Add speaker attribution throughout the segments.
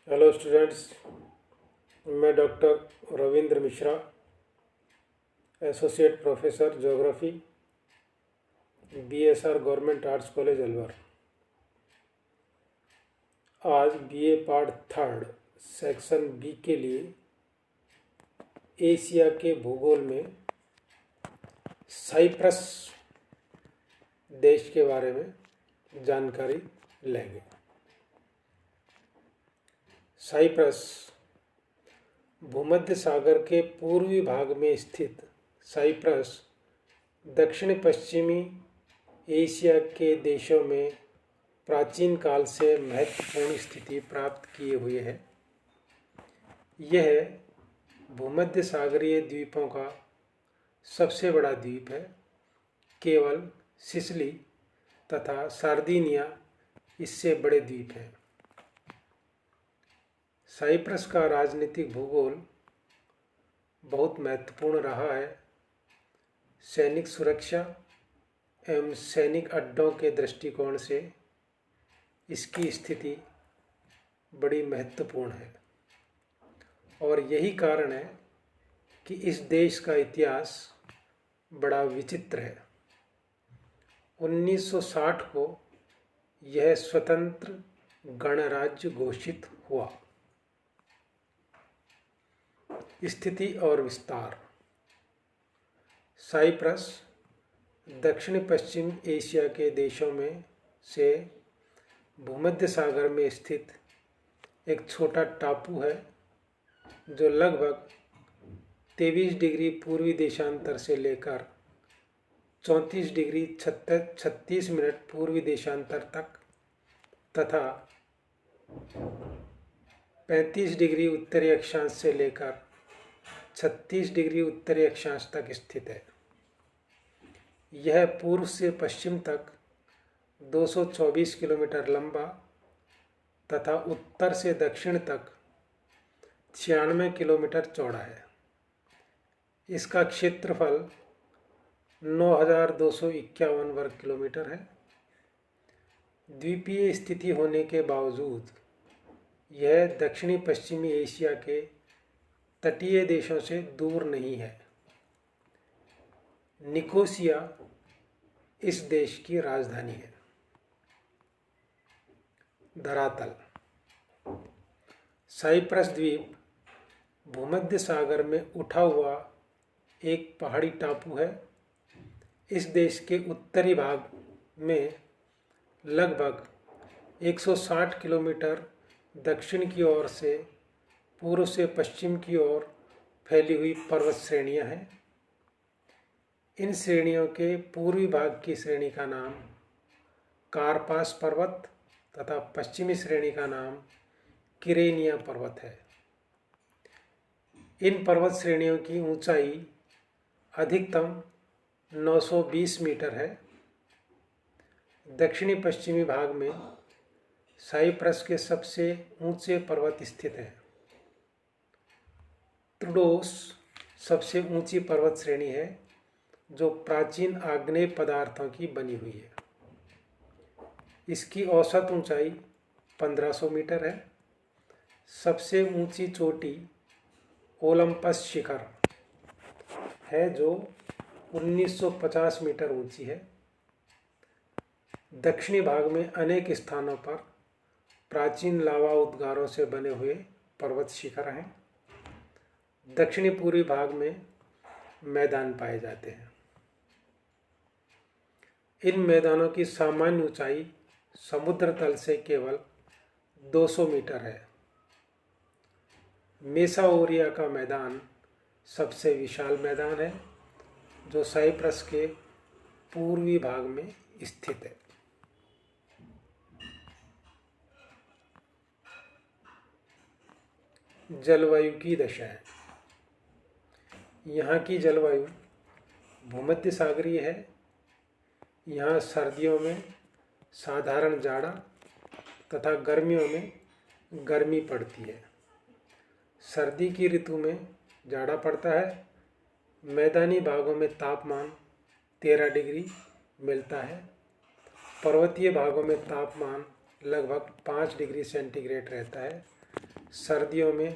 Speaker 1: Hello students, मैं doctor Ravindra Mishra, associate professor geography, BSR government arts college Alwar. आज BA part third section B के लिए Asia के भूगोल में साइप्रस देश के बारे में जानकारी लेंगे। साइप्रस भूमध्य सागर के पूर्वी भाग में स्थित साइप्रस दक्षिण पश्चिमी एशिया के देशों में प्राचीन काल से महत्वपूर्ण स्थिति प्राप्त किए हुए है। यह भूमध्य सागरीय द्वीपों का सबसे बड़ा द्वीप है। केवल सिसिली तथा सार्दिनिया इससे बड़े द्वीप हैं। साइप्रस का राजनीतिक भूगोल बहुत महत्वपूर्ण रहा है। सैनिक सुरक्षा एवं सैनिक अड्डों के दृष्टिकोण से इसकी स्थिति बड़ी महत्वपूर्ण है और यही कारण है कि इस देश का इतिहास बड़ा विचित्र है। 1960 को यह स्वतंत्र गणराज्य घोषित हुआ। स्थिति और विस्तार। साइप्रस दक्षिण पश्चिम एशिया के देशों में से भूमध्य सागर में स्थित एक छोटा टापू है जो लगभग 23 डिग्री पूर्वी देशांतर से लेकर 34 डिग्री 36 मिनट पूर्वी देशांतर तक तथा 35 डिग्री उत्तरी अक्षांश से लेकर 36 डिग्री उत्तरी अक्षांश तक स्थित है। यह पूर्व से पश्चिम तक 224 किलोमीटर लंबा तथा उत्तर से दक्षिण तक 96 किलोमीटर चौड़ा है। इसका क्षेत्रफल 9,251 वर्ग किलोमीटर है। द्वीपीय स्थिति होने के बावजूद यह दक्षिणी पश्चिमी एशिया के तटीय देशों से दूर नहीं है। निकोसिया इस देश की राजधानी है। धरातल। साइप्रस द्वीप भूमध्य सागर में उठा हुआ एक पहाड़ी टापू है। इस देश के उत्तरी भाग में लगभग 160 किलोमीटर दक्षिण की ओर से पूर्व से पश्चिम की ओर फैली हुई पर्वत श्रेणियां हैं। इन श्रेणियों के पूर्वी भाग की श्रेणी का नाम कार्पास पर्वत तथा पश्चिमी श्रेणी का नाम किरेनिया पर्वत है। इन पर्वत श्रेणियों की ऊंचाई अधिकतम 920 मीटर है। दक्षिणी पश्चिमी भाग में साइप्रस के सबसे ऊंचे पर्वत स्थित हैं। त्रुडोस सबसे ऊंची पर्वत श्रेणी है जो प्राचीन आग्नेय पदार्थों की बनी हुई है। इसकी औसत ऊंचाई 1500 मीटर है। सबसे ऊंची चोटी ओलंपस शिखर है जो 1950 मीटर ऊंची है। दक्षिणी भाग में अनेक स्थानों पर प्राचीन लावा उद्गारों से बने हुए पर्वत शिखर हैं। दक्षिणी पूर्वी भाग में मैदान पाए जाते हैं। इन मैदानों की सामान्य ऊंचाई समुद्र तल से केवल 200 मीटर है। मेसा ओरिया का मैदान सबसे विशाल मैदान है जो साइप्रस के पूर्वी भाग में स्थित है। जलवायु की दशाएं। यहाँ की जलवायु भूमध्य सागरीय है। यहाँ सर्दियों में साधारण जाड़ा तथा गर्मियों में गर्मी पड़ती है। सर्दी की ऋतु में जाड़ा पड़ता है। मैदानी भागों में तापमान 13 डिग्री मिलता है। पर्वतीय भागों में तापमान लगभग 5 डिग्री सेंटीग्रेड रहता है। सर्दियों में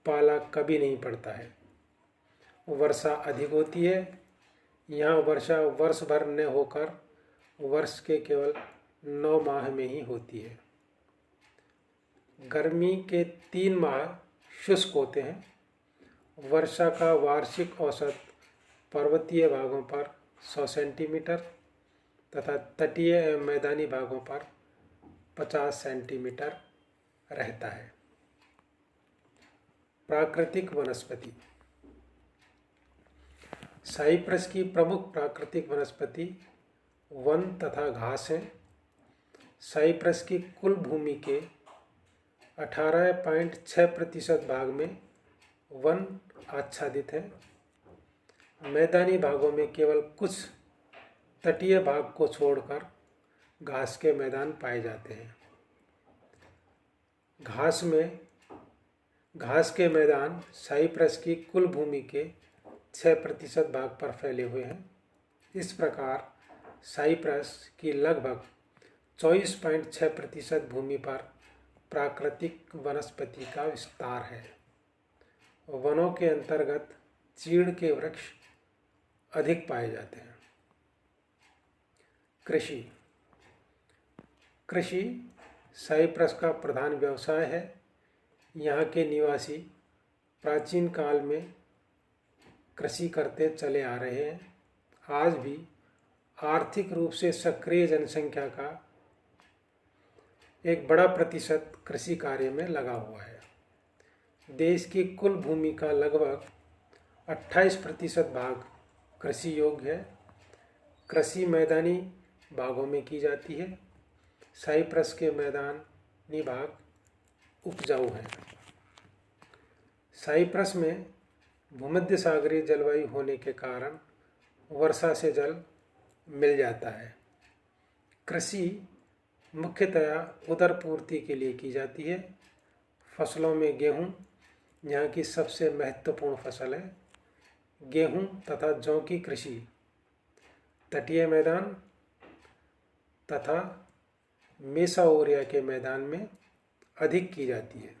Speaker 1: पाला कभी नहीं पड़ता है। वर्षा अधिक होती है। यहाँ वर्षा वर्ष भर न होकर वर्ष के केवल 9 माह में ही होती है। गर्मी के 3 माह शुष्क होते हैं। वर्षा का वार्षिक औसत पर्वतीय भागों पर 100 सेंटीमीटर तथा तटीय एवं मैदानी भागों पर 50 सेंटीमीटर रहता है। प्राकृतिक वनस्पति। साइप्रस की प्रमुख प्राकृतिक वनस्पति वन तथा घास हैं। साइप्रस की कुल भूमि के 18.6% भाग में वन आच्छादित है। मैदानी भागों में केवल कुछ तटीय भाग को छोड़कर घास के मैदान पाए जाते हैं। घास के मैदान साइप्रस की कुल भूमि के 6% भाग पर फैले हुए हैं। इस प्रकार साइप्रस की लगभग 24.6% भूमि पर प्राकृतिक वनस्पति का विस्तार है। वनों के अंतर्गत चीड़ के वृक्ष अधिक पाए जाते हैं। कृषि साइप्रस का प्रधान व्यवसाय है। यहाँ के निवासी प्राचीन काल में कृषि करते चले आ रहे हैं। आज भी आर्थिक रूप से सक्रिय जनसंख्या का एक बड़ा प्रतिशत कृषि कार्य में लगा हुआ है। देश की कुल भूमि का लगभग 28% भाग कृषि योग्य है। कृषि मैदानी भागों में की जाती है। साइप्रस के मैदानी भाग उपजाऊ हैं। साइप्रस में भूमध्य सागरीय जलवायु होने के कारण वर्षा से जल मिल जाता है। कृषि मुख्यतया उदर पूर्ति के लिए की जाती है। फसलों में गेहूं यहाँ की सबसे महत्वपूर्ण फसल है। गेहूं तथा जौ की कृषि तटीय मैदान तथा मेसाओरिया के मैदान में अधिक की जाती है।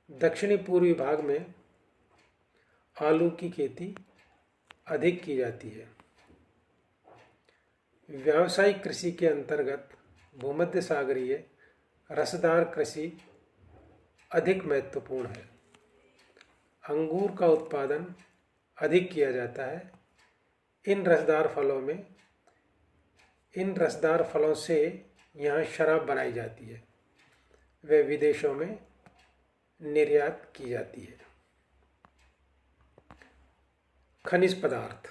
Speaker 1: दक्षिणी पूर्वी भाग में आलू की खेती अधिक की जाती है। व्यावसायिक कृषि के अंतर्गत भूमध्य सागरीय रसदार कृषि अधिक महत्वपूर्ण है। अंगूर का उत्पादन अधिक किया जाता है। इन रसदार फलों से यहाँ शराब बनाई जाती है। वे विदेशों में निर्यात की जाती है। खनिज पदार्थ।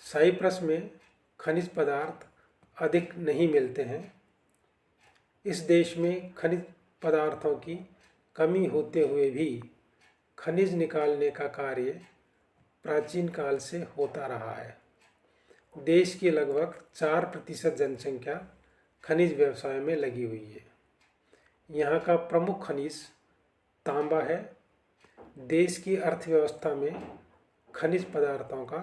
Speaker 1: साइप्रस में खनिज पदार्थ अधिक नहीं मिलते हैं। इस देश में खनिज पदार्थों की कमी होते हुए भी खनिज निकालने का कार्य प्राचीन काल से होता रहा है। देश की लगभग 4% जनसंख्या खनिज व्यवसाय में लगी हुई है। यहाँ का प्रमुख खनिज तांबा है। देश की अर्थव्यवस्था में खनिज पदार्थों का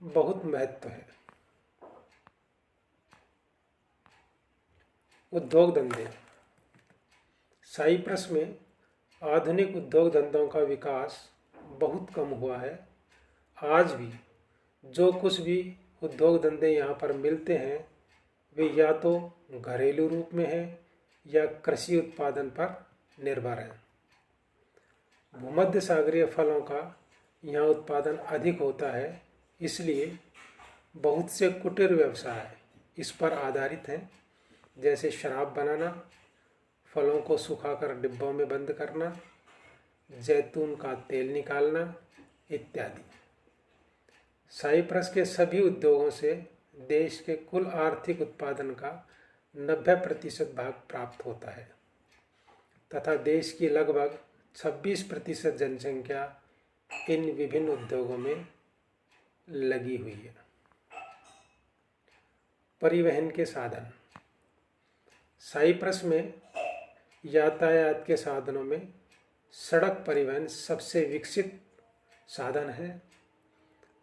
Speaker 1: बहुत महत्व है। उद्योग धंधे। साइप्रस में आधुनिक उद्योग धंधों का विकास बहुत कम हुआ है। आज भी जो कुछ भी उद्योग धंधे यहाँ पर मिलते हैं वे या तो घरेलू रूप में है या कृषि उत्पादन पर निर्भर है। भूमध्य सागरीय फलों का यहाँ उत्पादन अधिक होता है, इसलिए बहुत से कुटीर व्यवसाय इस पर आधारित हैं, जैसे शराब बनाना, फलों को सुखाकर डिब्बों में बंद करना, जैतून का तेल निकालना इत्यादि। साइप्रस के सभी उद्योगों से देश के कुल आर्थिक उत्पादन का 90% भाग प्राप्त होता है तथा देश की लगभग 26% जनसंख्या इन विभिन्न उद्योगों में लगी हुई है। परिवहन के साधन। साइप्रस में यातायात के साधनों में सड़क परिवहन सबसे विकसित साधन है।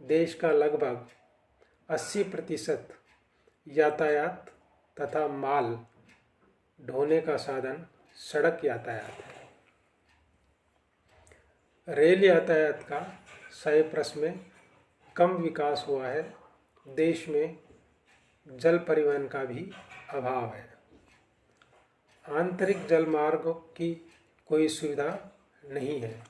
Speaker 1: देश का लगभग 80% यातायात तथा माल ढोने का साधन सड़क यातायात है। रेल यातायात का साइप्रस में कम विकास हुआ है। देश में जल परिवहन का भी अभाव है। आंतरिक जल मार्गों की कोई सुविधा नहीं है।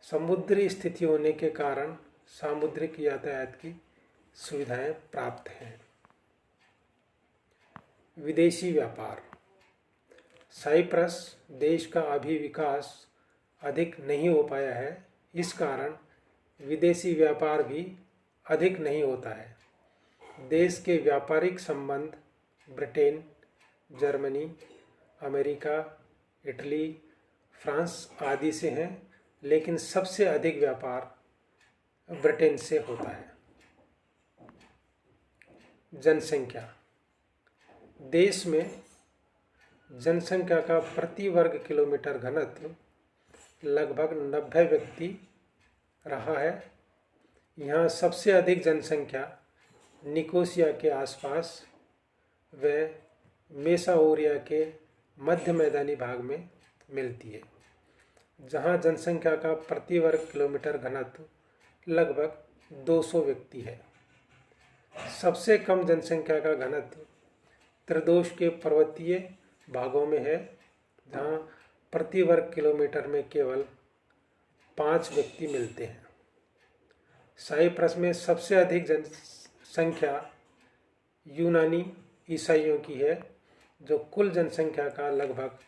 Speaker 1: समुद्री स्थिति होने के कारण सामुद्रिक यातायात की सुविधाएं प्राप्त हैं। विदेशी व्यापार। साइप्रस देश का अभी विकास अधिक नहीं हो पाया है, इस कारण विदेशी व्यापार भी अधिक नहीं होता है। देश के व्यापारिक संबंध Britain, Germany, America, Italy, France आदि से हैं, लेकिन सबसे अधिक व्यापार ब्रिटेन से होता है। जनसंख्या। देश में जनसंख्या का प्रति वर्ग किलोमीटर घनत्व लगभग 90 व्यक्ति रहा है। यहाँ सबसे अधिक जनसंख्या निकोसिया के आसपास व मेसाओरिया के मध्य मैदानी भाग में मिलती है, जहाँ जनसंख्या का प्रति वर्ग किलोमीटर घनत्व लगभग 200 व्यक्ति है। सबसे कम जनसंख्या का घनत्व त्रिदोष के पर्वतीय भागों में है, जहाँ प्रति वर्ग किलोमीटर में केवल 5 व्यक्ति मिलते हैं। साइप्रस में सबसे अधिक जनसंख्या यूनानी ईसाइयों की है, जो कुल जनसंख्या का लगभग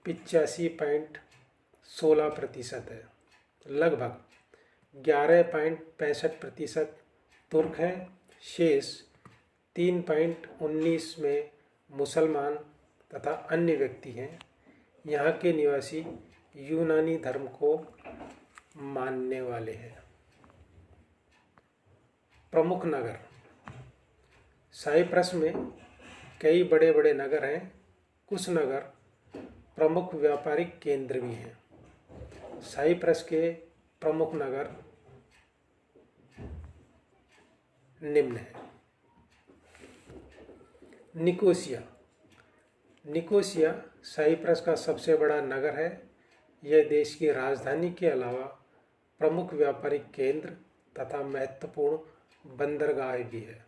Speaker 1: 85.16% है। लगभग 11.65% तुर्क हैं। शेष 3.19 में मुसलमान तथा अन्य व्यक्ति हैं। यहाँ के निवासी यूनानी धर्म को मानने वाले हैं। प्रमुख नगर। साइप्रस में कई बड़े बड़े नगर हैं। कुछ नगर प्रमुख व्यापारिक केंद्र भी हैं। साइप्रस के प्रमुख नगर निम्न हैं। निकोसिया। निकोसिया साइप्रस का सबसे बड़ा नगर है। यह देश की राजधानी के अलावा प्रमुख व्यापारिक केंद्र तथा महत्वपूर्ण बंदरगाह भी है।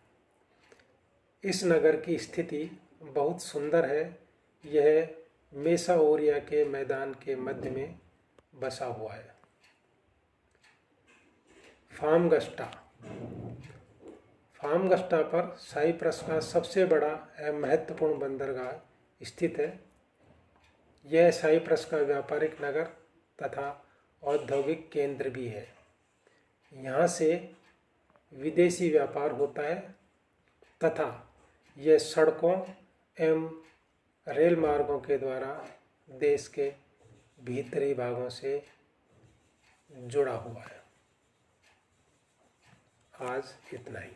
Speaker 1: इस नगर की स्थिति बहुत सुंदर है। यह मेसाओरिया के मैदान के मध्य में बसा हुआ है। फामगस्टा। फामगस्टा पर साइप्रस का सबसे बड़ा एवं महत्वपूर्ण बंदरगाह स्थित है। यह साइप्रस का व्यापारिक नगर तथा औद्योगिक केंद्र भी है। यहाँ से विदेशी व्यापार होता है तथा यह सड़कों एवं रेल मार्गों के द्वारा देश के भीतरी भागों से जुड़ा हुआ है। आज इतना ही।